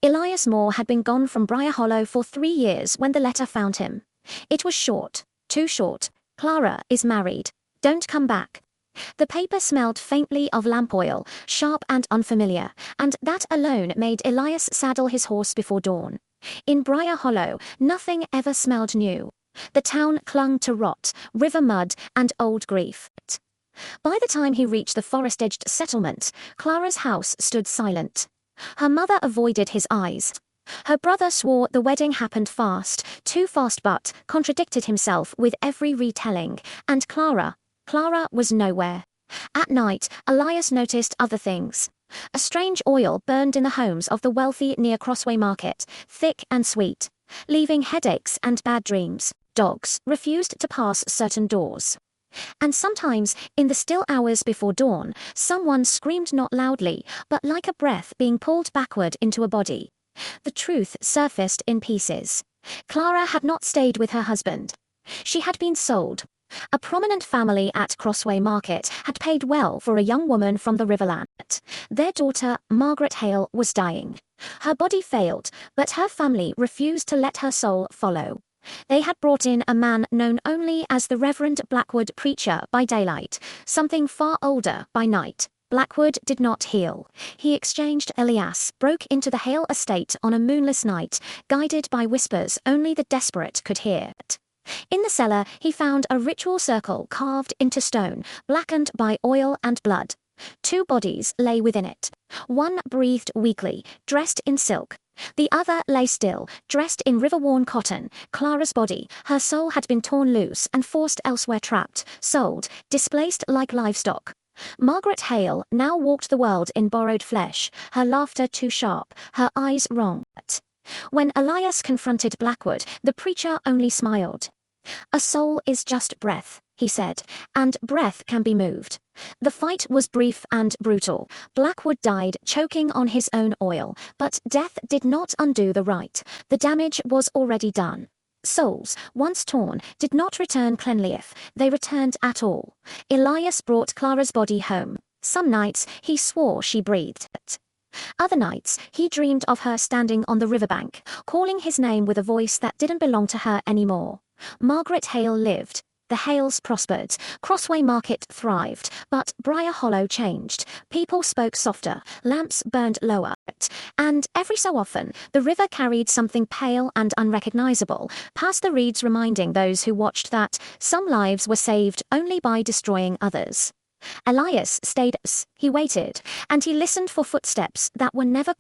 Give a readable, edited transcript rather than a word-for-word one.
Elias Moore had been gone from Briar Hollow for 3 years when the letter found him. It was short, too short. Clara is married. Don't come back. The paper smelled faintly of lamp oil, sharp and unfamiliar, and that alone made Elias saddle his horse before dawn. In Briar Hollow, nothing ever smelled new. The town clung to rot, river mud, and old grief. By the time he reached the forest-edged settlement, Clara's house stood silent. Her mother avoided his eyes. Her brother swore the wedding happened fast, too fast, but contradicted himself with every retelling, and Clara was nowhere. At night, Elias noticed other things. A strange oil burned in the homes of the wealthy near Crossway Market, thick and sweet, leaving headaches and bad dreams. Dogs refused to pass certain doors. And sometimes, in the still hours before dawn, someone screamed not loudly, but like a breath being pulled backward into a body. The truth surfaced in pieces. Clara had not stayed with her husband. She had been sold. A prominent family at Crossway Market had paid well for a young woman from the Riverland. Their daughter, Margaret Hale, was dying. Her body failed, but her family refused to let her soul follow. They had brought in a man known only as the Reverend Blackwood preacher by daylight, something far older by night. Blackwood did not heal. He exchanged. Elias broke into the Hale estate on a moonless night, guided by whispers only the desperate could hear. In the cellar, he found a ritual circle carved into stone, blackened by oil and blood. 2 bodies lay within it. One breathed weakly, dressed in silk. The other lay still, dressed in river-worn cotton. Clara's body, her soul had been torn loose and forced elsewhere, trapped, sold, displaced like livestock. Margaret Hale now walked the world in borrowed flesh, her laughter too sharp, her eyes wrong. When Elias confronted Blackwood, the preacher only smiled. "A soul is just breath," he said, "and breath can be moved." The fight was brief and brutal. Blackwood died choking on his own oil, but death did not undo the right. The damage was already done. Souls, once torn, did not return cleanly if they returned at all. Elias brought Clara's body home. Some nights he swore she breathed. Other nights he dreamed of her standing on the riverbank, calling his name with a voice that didn't belong to her anymore. Margaret Hale lived. The Hales prospered. Crossway Market thrived. But Briar Hollow changed. People spoke softer. Lamps burned lower. And every so often, the river carried something pale and unrecognizable past the reeds, reminding those who watched that some lives were saved only by destroying others. Elias stayed. He waited, and he listened for footsteps that were never